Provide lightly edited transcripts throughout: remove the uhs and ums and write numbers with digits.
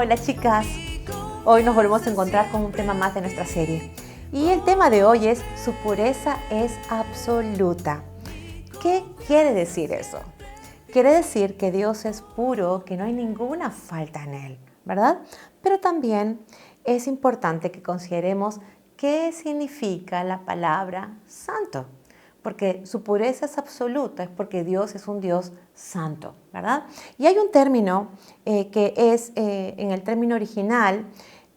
Hola chicas, hoy nos volvemos a encontrar con un tema más de nuestra serie y el tema de hoy es su pureza es absoluta. ¿Qué quiere decir eso? Quiere decir que Dios es puro, que no hay ninguna falta en Él, ¿verdad? Pero también es importante que consideremos qué significa la palabra santo. Porque su pureza es absoluta, es porque Dios es un Dios santo, ¿verdad? Y hay un término que es, en el término original,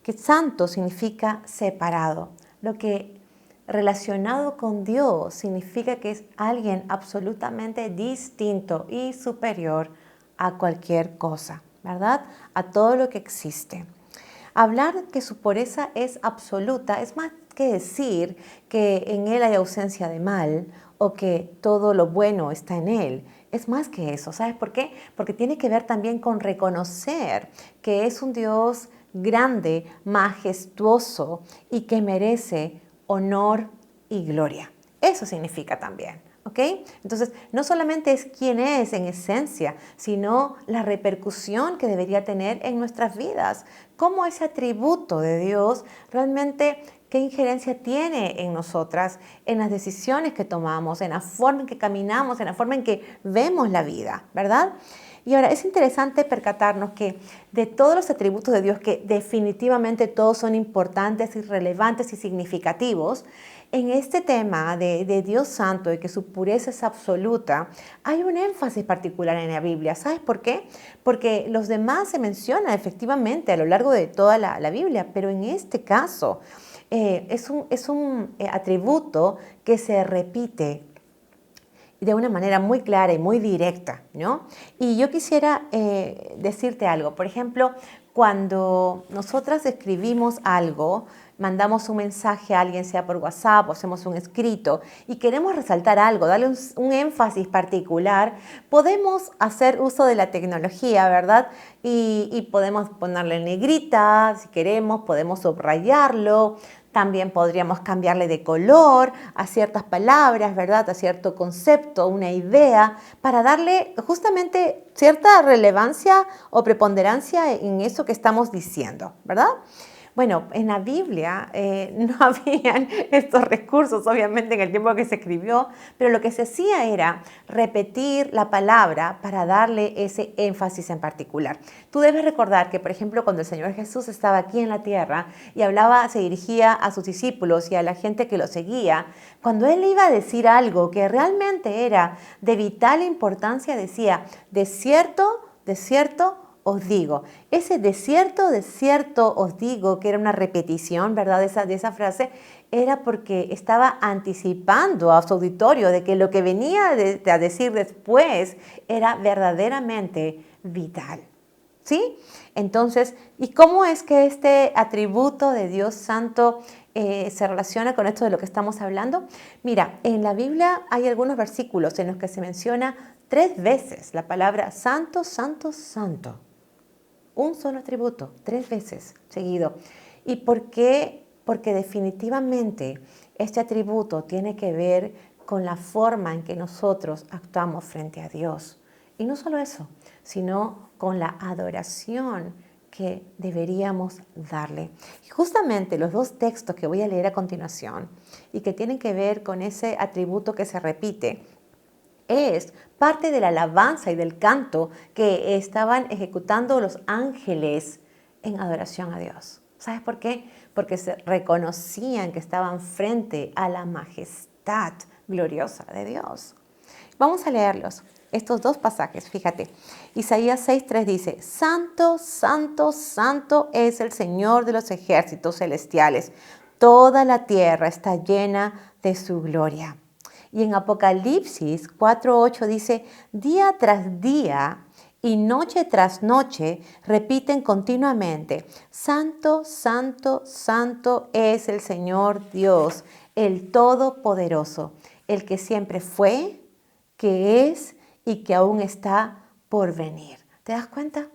que santo significa separado, lo que relacionado con Dios significa que es alguien absolutamente distinto y superior a cualquier cosa, ¿verdad? A todo lo que existe. Hablar que su pureza es absoluta es más que decir que en Él hay ausencia de mal o que todo lo bueno está en Él. Es más que eso. ¿Sabes por qué? Porque tiene que ver también con reconocer que es un Dios grande, majestuoso y que merece honor y gloria. Eso significa también. ¿Ok? Entonces, no solamente es quién es en esencia, sino la repercusión que debería tener en nuestras vidas. Cómo ese atributo de Dios realmente, qué injerencia tiene en nosotras, en las decisiones que tomamos, en la forma en que caminamos, en la forma en que vemos la vida, ¿verdad? Y ahora es interesante percatarnos que de todos los atributos de Dios, que definitivamente todos son importantes y relevantes y significativos, en este tema de Dios Santo y que su pureza es absoluta, hay un énfasis particular en la Biblia. ¿Sabes por qué? Porque los demás se mencionan efectivamente a lo largo de toda la Biblia, pero en este caso es un atributo que se repite de una manera muy clara y muy directa, ¿no? Y yo quisiera decirte algo. Por ejemplo, cuando nosotras escribimos algo, mandamos un mensaje a alguien, sea por WhatsApp o hacemos un escrito, y queremos resaltar algo, darle un énfasis particular, podemos hacer uso de la tecnología, ¿verdad? Y podemos ponerle en negrita, si queremos, podemos subrayarlo. También podríamos cambiarle de color a ciertas palabras, ¿verdad? A cierto concepto, una idea, para darle justamente cierta relevancia o preponderancia en eso que estamos diciendo, ¿verdad? Bueno, en la Biblia no habían estos recursos, obviamente, en el tiempo que se escribió, pero lo que se hacía era repetir la palabra para darle ese énfasis en particular. Tú debes recordar que, por ejemplo, cuando el Señor Jesús estaba aquí en la tierra y hablaba, se dirigía a sus discípulos y a la gente que lo seguía, cuando Él iba a decir algo que realmente era de vital importancia, decía, de cierto, os digo. Ese de cierto os digo, que era una repetición, ¿verdad? De esa frase, era porque estaba anticipando a su auditorio de que lo que venía a decir después era verdaderamente vital. ¿Sí? Entonces, ¿y cómo es que este atributo de Dios Santo se relaciona con esto de lo que estamos hablando? Mira, en la Biblia hay algunos versículos en los que se menciona 3 veces la palabra santo, santo, santo. Un solo atributo, 3 veces seguido. ¿Y por qué? Porque definitivamente este atributo tiene que ver con la forma en que nosotros actuamos frente a Dios. Y no solo eso, sino con la adoración que deberíamos darle. Y justamente los 2 textos que voy a leer a continuación y que tienen que ver con ese atributo que se repite, es parte de la alabanza y del canto que estaban ejecutando los ángeles en adoración a Dios. ¿Sabes por qué? Porque se reconocían que estaban frente a la majestad gloriosa de Dios. Vamos a leerlos, estos 2 pasajes, fíjate. Isaías 6:3 dice, Santo, santo, santo es el Señor de los ejércitos celestiales. Toda la tierra está llena de su gloria. Y en Apocalipsis 4:8 dice, día tras día y noche tras noche repiten continuamente, Santo, santo, santo es el Señor Dios, el Todopoderoso, el que siempre fue, que es y que aún está por venir. ¿Te das cuenta?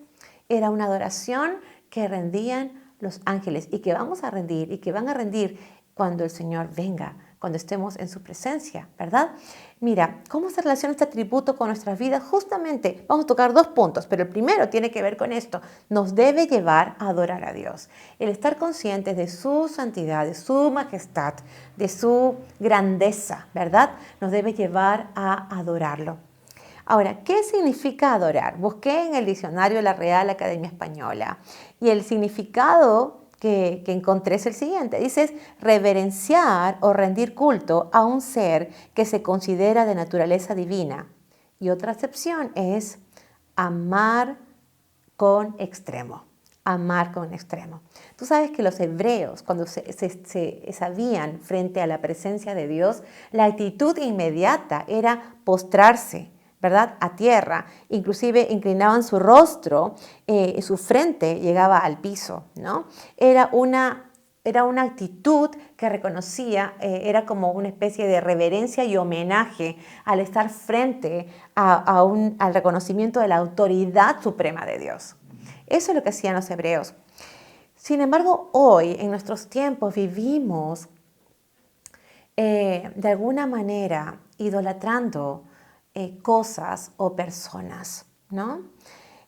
Era una adoración que rendían los ángeles y que vamos a rendir y que van a rendir cuando el Señor venga, cuando estemos en su presencia, ¿verdad? Mira, ¿cómo se relaciona este atributo con nuestras vidas? Justamente, vamos a tocar 2 puntos, pero el primero tiene que ver con esto. Nos debe llevar a adorar a Dios. El estar conscientes de su santidad, de su majestad, de su grandeza, ¿verdad? Nos debe llevar a adorarlo. Ahora, ¿qué significa adorar? Busqué en el diccionario de la Real Academia Española y el significado que encontré es el siguiente. Dice reverenciar o rendir culto a un ser que se considera de naturaleza divina. Y otra acepción es amar con extremo. Amar con extremo. Tú sabes que los hebreos, cuando se sabían frente a la presencia de Dios, la actitud inmediata era postrarse, ¿verdad? A tierra, inclusive inclinaban su rostro, su frente llegaba al piso, ¿no? Era una actitud que reconocía, era como una especie de reverencia y homenaje al estar frente al reconocimiento de la autoridad suprema de Dios. Eso es lo que hacían los hebreos. Sin embargo, hoy, en nuestros tiempos, vivimos de alguna manera idolatrando cosas o personas, ¿no?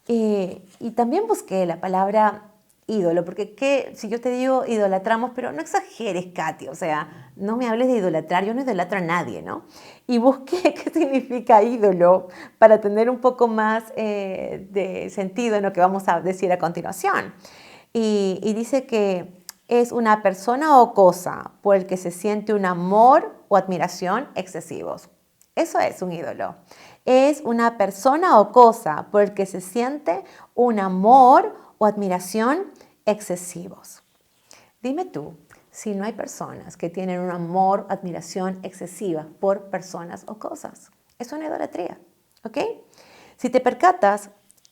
Y también busqué la palabra ídolo, porque si yo te digo idolatramos, pero no exageres, Katy, o sea, no me hables de idolatrar, yo no idolatro a nadie, ¿no? Y busqué qué significa ídolo para tener un poco más de sentido en lo que vamos a decir a continuación. Y dice que es una persona o cosa por el que se siente un amor o admiración excesivos. Eso es un ídolo. Es una persona o cosa por el que se siente un amor o admiración excesivos. Dime tú, si no hay personas que tienen un amor o admiración excesiva por personas o cosas, es una idolatría, ¿ok? Si te percatas,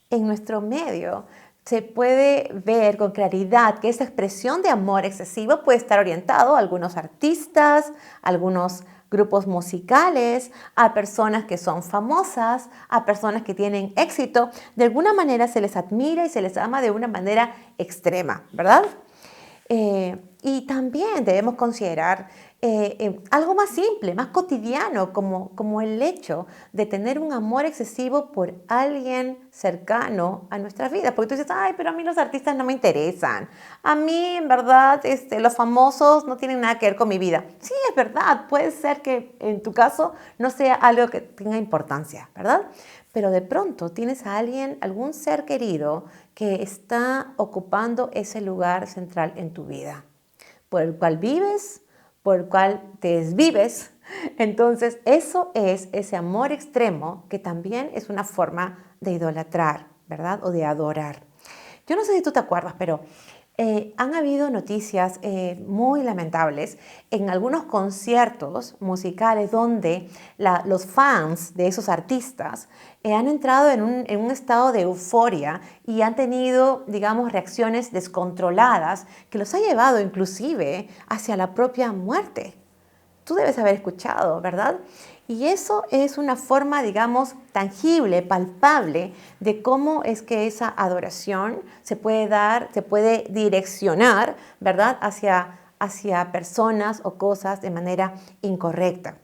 en nuestro medio se puede ver con claridad que esa expresión de amor excesivo puede estar orientado a algunos artistas, algunos grupos musicales, a personas que son famosas, a personas que tienen éxito. De alguna manera se les admira y se les ama de una manera extrema, ¿verdad? Y también debemos considerar algo más simple, más cotidiano, como el hecho de tener un amor excesivo por alguien cercano a nuestra vida. Porque tú dices, ay, pero a mí los artistas no me interesan. A mí, en verdad, los famosos no tienen nada que ver con mi vida. Sí, es verdad, puede ser que en tu caso no sea algo que tenga importancia, ¿verdad? Pero de pronto tienes a alguien, algún ser querido que está ocupando ese lugar central en tu vida, por el cual vives, por el cual te desvives. Entonces, eso es ese amor extremo que también es una forma de idolatrar, ¿verdad? O de adorar. Yo no sé si tú te acuerdas, pero han habido noticias muy lamentables en algunos conciertos musicales donde los fans de esos artistas han entrado en un estado de euforia y han tenido, digamos, reacciones descontroladas que los ha llevado inclusive hacia la propia muerte. Tú debes haber escuchado, ¿verdad? Y eso es una forma, digamos, tangible, palpable de cómo es que esa adoración se puede direccionar, ¿verdad? Hacia personas o cosas de manera incorrecta.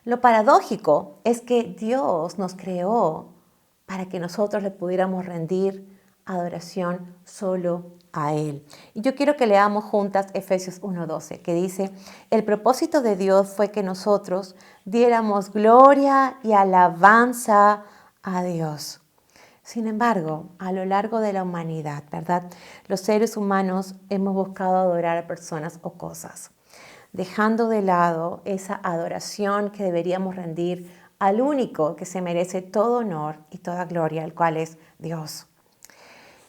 Lo paradójico es que Dios nos creó para que nosotros le pudiéramos rendir adoración solo a Él. Y yo quiero que leamos juntas Efesios 1:12, que dice, el propósito de Dios fue que nosotros diéramos gloria y alabanza a Dios. Sin embargo, a lo largo de la humanidad, ¿verdad? Los seres humanos hemos buscado adorar a personas o cosas, dejando de lado esa adoración que deberíamos rendir al único que se merece todo honor y toda gloria, el cual es Dios.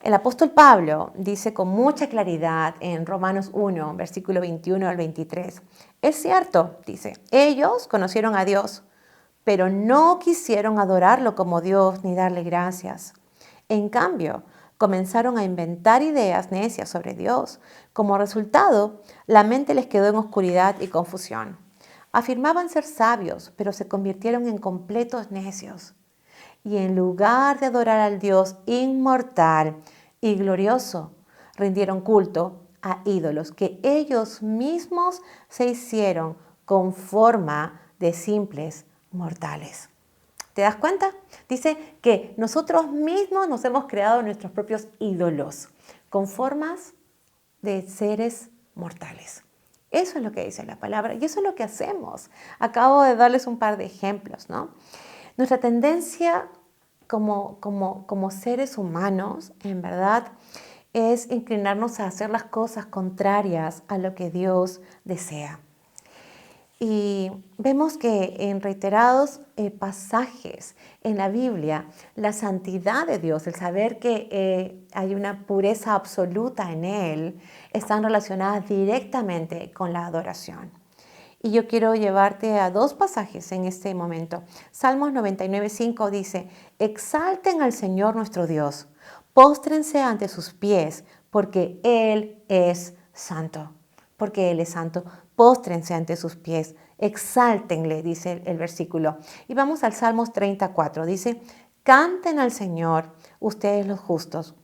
El apóstol Pablo dice con mucha claridad en Romanos 1, versículo 21 al 23, es cierto, dice, ellos conocieron a Dios, pero no quisieron adorarlo como Dios ni darle gracias. En cambio, comenzaron a inventar ideas necias sobre Dios. Como resultado, la mente les quedó en oscuridad y confusión. Afirmaban ser sabios, pero se convirtieron en completos necios. Y en lugar de adorar al Dios inmortal y glorioso, rindieron culto a ídolos que ellos mismos se hicieron con forma de simples mortales. ¿Te das cuenta? Dice que nosotros mismos nos hemos creado nuestros propios ídolos con formas de seres mortales. Eso es lo que dice la palabra y eso es lo que hacemos. Acabo de darles un par de ejemplos, ¿no? Nuestra tendencia como seres humanos, en verdad, es inclinarnos a hacer las cosas contrarias a lo que Dios desea. Y vemos que en reiterados pasajes en la Biblia, la santidad de Dios, el saber que hay una pureza absoluta en Él, están relacionadas directamente con la adoración. Y yo quiero llevarte a dos pasajes en este momento. Salmos 99:5 dice, exalten al Señor nuestro Dios, póstrense ante sus pies, porque Él es santo. Porque Él es santo, póstrense ante sus pies, exáltenle, dice el versículo. Y vamos al Salmos 34, dice, canten al Señor, ustedes los justos,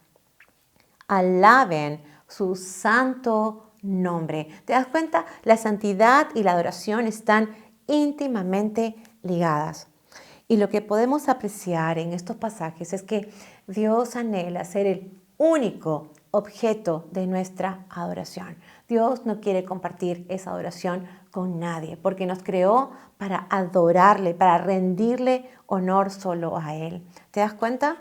alaben su santo nombre. ¿Te das cuenta? La santidad y la adoración están íntimamente ligadas. Y lo que podemos apreciar en estos pasajes es que Dios anhela ser el único objeto de nuestra adoración. Dios no quiere compartir esa adoración con nadie porque nos creó para adorarle, para rendirle honor solo a Él. ¿Te das cuenta?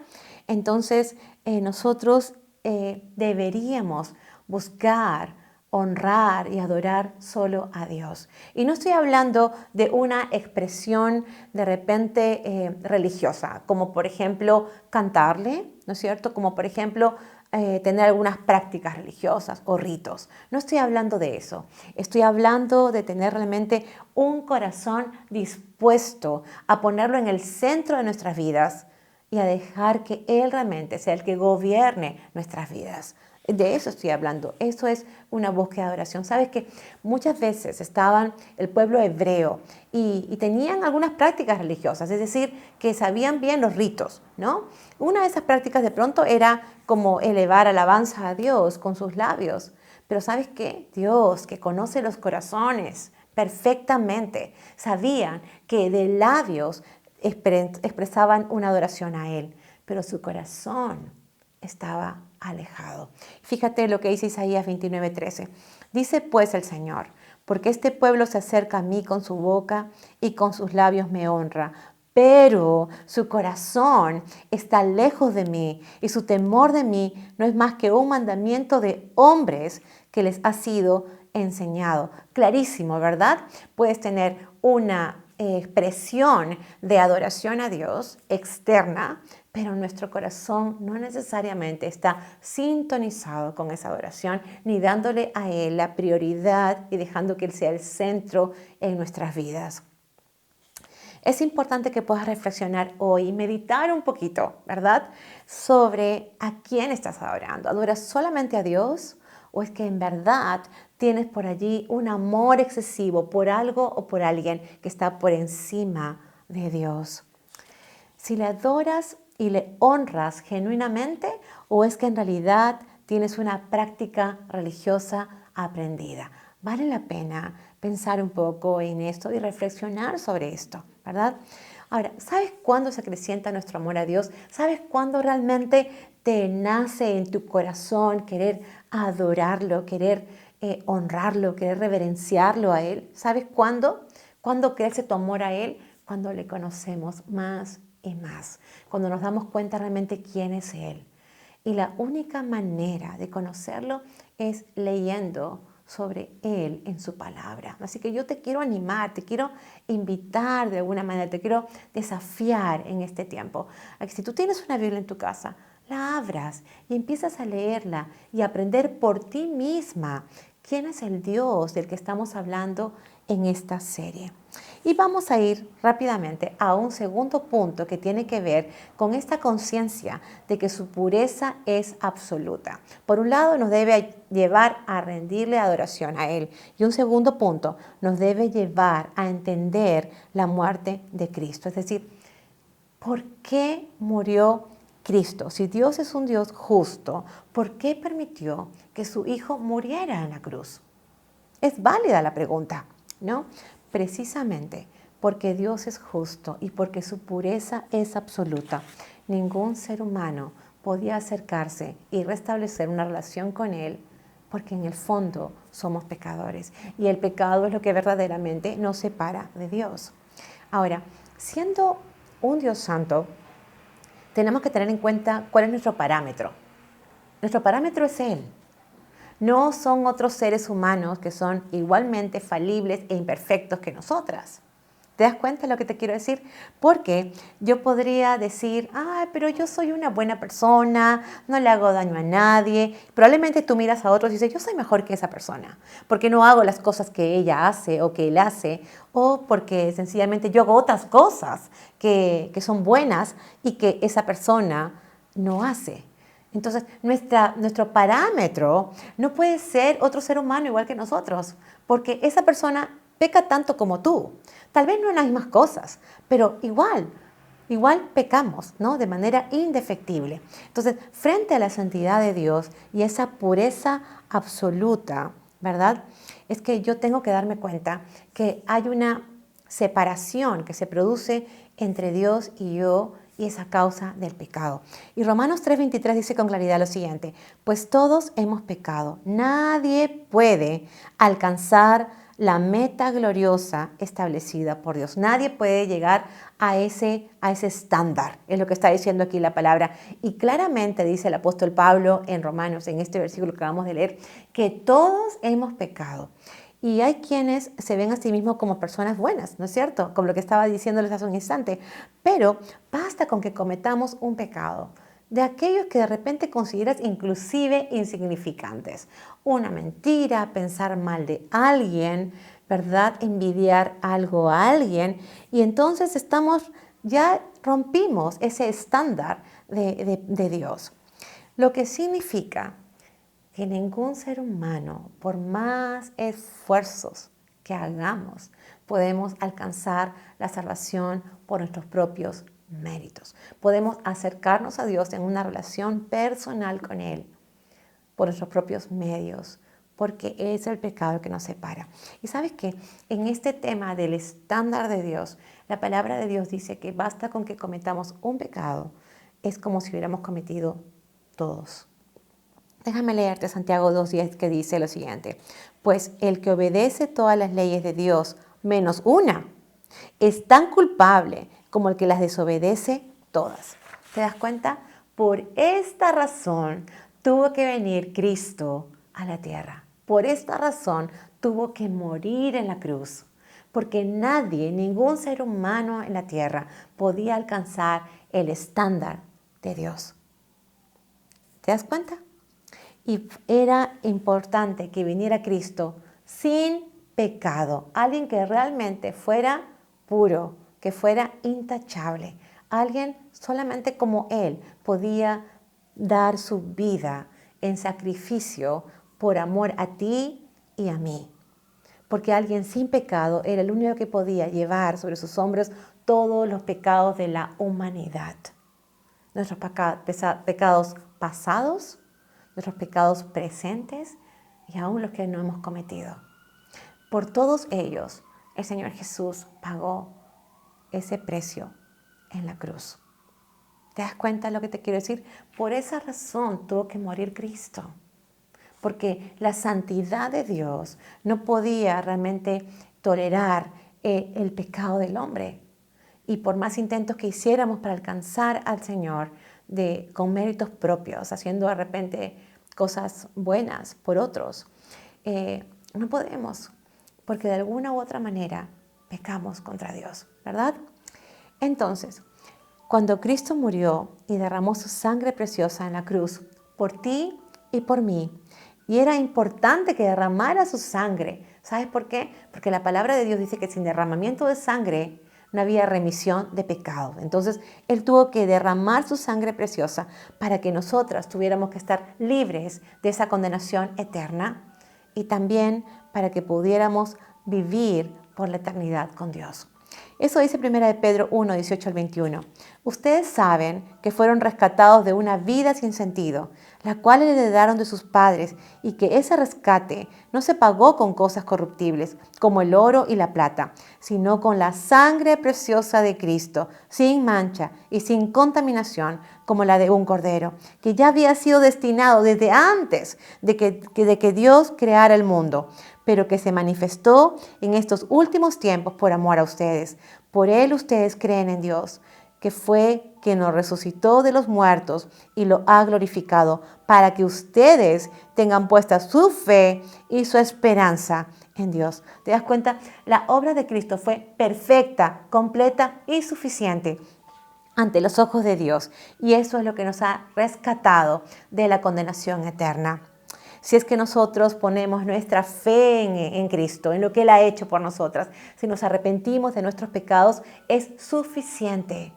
Entonces nosotros deberíamos buscar, honrar y adorar solo a Dios. Y no estoy hablando de una expresión de repente religiosa, como por ejemplo cantarle, ¿no es cierto? Como por ejemplo tener algunas prácticas religiosas o ritos. No estoy hablando de eso. Estoy hablando de tener realmente un corazón dispuesto a ponerlo en el centro de nuestras vidas y a dejar que Él realmente sea el que gobierne nuestras vidas. De eso estoy hablando. Eso es una búsqueda de adoración. Sabes que muchas veces estaban el pueblo hebreo y tenían algunas prácticas religiosas, es decir, que sabían bien los ritos, ¿no? Una de esas prácticas de pronto era como elevar alabanza a Dios con sus labios. Pero ¿sabes qué? Dios, que conoce los corazones perfectamente, sabían que de labios expresaban una adoración a Él, pero su corazón estaba alejado. Fíjate lo que dice Isaías 29:13. Dice pues el Señor, porque este pueblo se acerca a mí con su boca y con sus labios me honra, pero su corazón está lejos de mí y su temor de mí no es más que un mandamiento de hombres que les ha sido enseñado. Clarísimo, ¿verdad? Puedes tener una expresión de adoración a Dios externa, pero nuestro corazón no necesariamente está sintonizado con esa adoración, ni dándole a Él la prioridad y dejando que Él sea el centro en nuestras vidas. Es importante que puedas reflexionar hoy y meditar un poquito, ¿verdad? Sobre a quién estás adorando. ¿Adoras solamente a Dios? ¿O es que en verdad tienes por allí un amor excesivo por algo o por alguien que está por encima de Dios? Si le adoras y le honras genuinamente, o es que en realidad tienes una práctica religiosa aprendida. Vale la pena pensar un poco en esto y reflexionar sobre esto, ¿verdad? Ahora, ¿sabes cuándo se acrecienta nuestro amor a Dios? ¿Sabes cuándo realmente te nace en tu corazón querer adorarlo, querer honrarlo, querer reverenciarlo a Él? ¿Sabes cuándo? ¿Cuándo crece tu amor a Él? Cuando le conocemos más y más, cuando nos damos cuenta realmente quién es Él. Y la única manera de conocerlo es leyendo sobre Él en su palabra. Así que yo te quiero animar, te quiero invitar de alguna manera, te quiero desafiar en este tiempo. A que si tú tienes una Biblia en tu casa, la abras y empiezas a leerla y aprender por ti misma quién es el Dios del que estamos hablando en esta serie. Y vamos a ir rápidamente a un segundo punto que tiene que ver con esta conciencia de que su pureza es absoluta. Por un lado, nos debe llevar a rendirle adoración a Él. Y un segundo punto, nos debe llevar a entender la muerte de Cristo. Es decir, ¿por qué murió Cristo? Si Dios es un Dios justo, ¿por qué permitió que su Hijo muriera en la cruz? Es válida la pregunta, ¿no? precisamente porque Dios es justo y porque su pureza es absoluta, ningún ser humano podía acercarse y restablecer una relación con Él, porque en el fondo somos pecadores y el pecado es lo que verdaderamente nos separa de Dios. Ahora, siendo un Dios santo, tenemos que tener en cuenta cuál es nuestro parámetro. Nuestro parámetro es Él. No son otros seres humanos que son igualmente falibles e imperfectos que nosotras. ¿Te das cuenta de lo que te quiero decir? Porque yo podría decir, pero yo soy una buena persona, no le hago daño a nadie. Probablemente tú miras a otros y dices, yo soy mejor que esa persona, porque no hago las cosas que ella hace o que él hace, o porque sencillamente yo hago otras cosas que son buenas y que esa persona no hace. Entonces, nuestro parámetro no puede ser otro ser humano igual que nosotros, porque esa persona peca tanto como tú. Tal vez no en las mismas cosas, pero igual pecamos, ¿no? De manera indefectible. Entonces, frente a la santidad de Dios y esa pureza absoluta, ¿verdad? Es que yo tengo que darme cuenta que hay una separación que se produce entre Dios y yo, y es a causa del pecado. Y Romanos 3:23 dice con claridad lo siguiente: pues todos hemos pecado, nadie puede alcanzar la meta gloriosa establecida por Dios. Nadie puede llegar a ese estándar, es lo que está diciendo aquí la palabra. Y claramente dice el apóstol Pablo en Romanos, en este versículo que acabamos de leer, que todos hemos pecado. Y hay quienes se ven a sí mismos como personas buenas, ¿no es cierto? Como lo que estaba diciéndoles hace un instante. Pero basta con que cometamos un pecado, de aquellos que de repente consideras inclusive insignificantes. Una mentira, pensar mal de alguien, ¿verdad? Envidiar algo a alguien. Y entonces ya rompimos ese estándar de Dios. Lo que significa que ningún ser humano, por más esfuerzos que hagamos, podemos alcanzar la salvación por nuestros propios méritos. Podemos acercarnos a Dios en una relación personal con Él por nuestros propios medios, porque es el pecado que nos separa. Y sabes que en este tema del estándar de Dios, la palabra de Dios dice que basta con que cometamos un pecado, es como si hubiéramos cometido todos. Déjame leerte Santiago 2:10 que dice lo siguiente: pues el que obedece todas las leyes de Dios menos una es tan culpable como el que las desobedece todas. ¿Te das cuenta? Por esta razón tuvo que venir Cristo a la tierra. Por esta razón tuvo que morir en la cruz. Porque nadie, ningún ser humano en la tierra podía alcanzar el estándar de Dios. ¿Te das cuenta? Y era importante que viniera Cristo sin pecado, alguien que realmente fuera puro, que fuera intachable, alguien solamente como Él podía dar su vida en sacrificio por amor a ti y a mí. Porque alguien sin pecado era el único que podía llevar sobre sus hombros todos los pecados de la humanidad. Nuestros pecados pasados, nuestros pecados presentes y aún los que no hemos cometido. Por todos ellos, el Señor Jesús pagó ese precio en la cruz. ¿Te das cuenta de lo que te quiero decir? Por esa razón tuvo que morir Cristo. Porque la santidad de Dios no podía realmente tolerar el pecado del hombre. Y por más intentos que hiciéramos para alcanzar al Señor con méritos propios, haciendo de repente cosas buenas por otros, no podemos, porque de alguna u otra manera pecamos contra Dios, ¿verdad? Entonces, cuando Cristo murió y derramó su sangre preciosa en la cruz por ti y por mí, y era importante que derramara su sangre. ¿Sabes por qué? Porque la palabra de Dios dice que sin derramamiento de sangre no había remisión de pecados. Entonces, Él tuvo que derramar su sangre preciosa para que nosotras tuviéramos que estar libres de esa condenación eterna y también para que pudiéramos vivir por la eternidad con Dios. Eso dice 1 de Pedro 1, 18 al 21. Ustedes saben que fueron rescatados de una vida sin sentido, la cual heredaron de sus padres, y que ese rescate no se pagó con cosas corruptibles, como el oro y la plata, sino con la sangre preciosa de Cristo, sin mancha y sin contaminación, como la de un cordero, que ya había sido destinado desde antes de que Dios creara el mundo, pero que se manifestó en estos últimos tiempos por amor a ustedes. Por él ustedes creen en Dios, que fue quien nos resucitó de los muertos y lo ha glorificado, para que ustedes tengan puesta su fe y su esperanza en Dios. ¿Te das cuenta? La obra de Cristo fue perfecta, completa y suficiente ante los ojos de Dios. Y eso es lo que nos ha rescatado de la condenación eterna. Si es que nosotros ponemos nuestra fe en Cristo, en lo que Él ha hecho por nosotras, si nos arrepentimos de nuestros pecados, es suficiente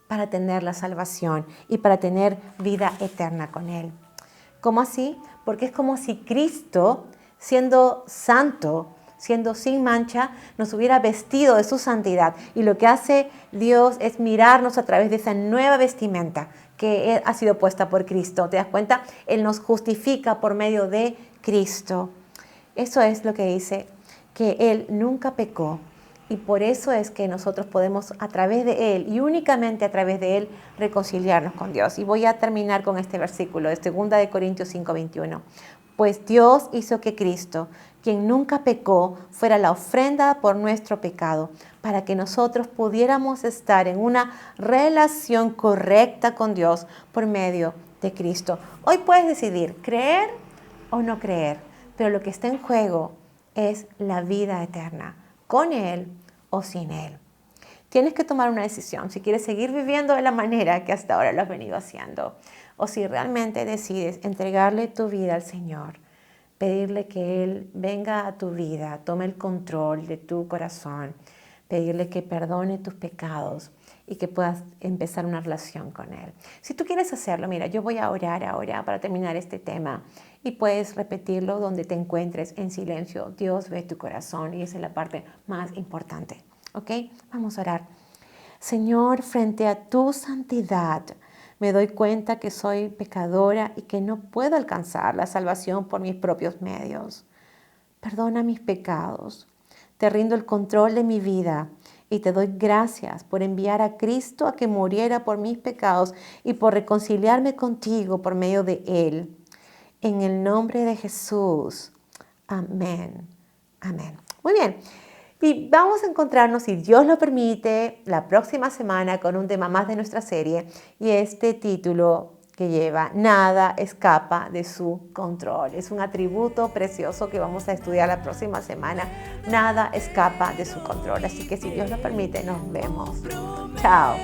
para tener la salvación y para tener vida eterna con Él. ¿Cómo así? Porque es como si Cristo, siendo santo, siendo sin mancha, nos hubiera vestido de su santidad. Y lo que hace Dios es mirarnos a través de esa nueva vestimenta que ha sido puesta por Cristo. ¿Te das cuenta? Él nos justifica por medio de Cristo. Eso es lo que dice, que Él nunca pecó. Y por eso es que nosotros podemos, a través de Él y únicamente a través de Él, reconciliarnos con Dios. Y voy a terminar con este versículo de 2 de Corintios 5:21. Pues Dios hizo que Cristo, quien nunca pecó, fuera la ofrenda por nuestro pecado, para que nosotros pudiéramos estar en una relación correcta con Dios por medio de Cristo. Hoy puedes decidir creer o no creer, pero lo que está en juego es la vida eterna, con Él o sin Él. Tienes que tomar una decisión si quieres seguir viviendo de la manera que hasta ahora lo has venido haciendo, o si realmente decides entregarle tu vida al Señor, pedirle que Él venga a tu vida, tome el control de tu corazón, pedirle que perdone tus pecados y que puedas empezar una relación con Él. Si tú quieres hacerlo, mira, yo voy a orar ahora para terminar este tema y puedes repetirlo donde te encuentres en silencio. Dios ve tu corazón y esa es la parte más importante. ¿Ok? Vamos a orar. Señor, frente a tu santidad, me doy cuenta que soy pecadora y que no puedo alcanzar la salvación por mis propios medios. Perdona mis pecados. Te rindo el control de mi vida y te doy gracias por enviar a Cristo a que muriera por mis pecados y por reconciliarme contigo por medio de Él. En el nombre de Jesús. Amén. Amén. Muy bien. Y vamos a encontrarnos, si Dios lo permite, la próxima semana con un tema más de nuestra serie y este título que lleva Nada escapa de su control. Es un atributo precioso que vamos a estudiar la próxima semana. Nada escapa de su control. Así que si Dios lo permite, nos vemos. Chao.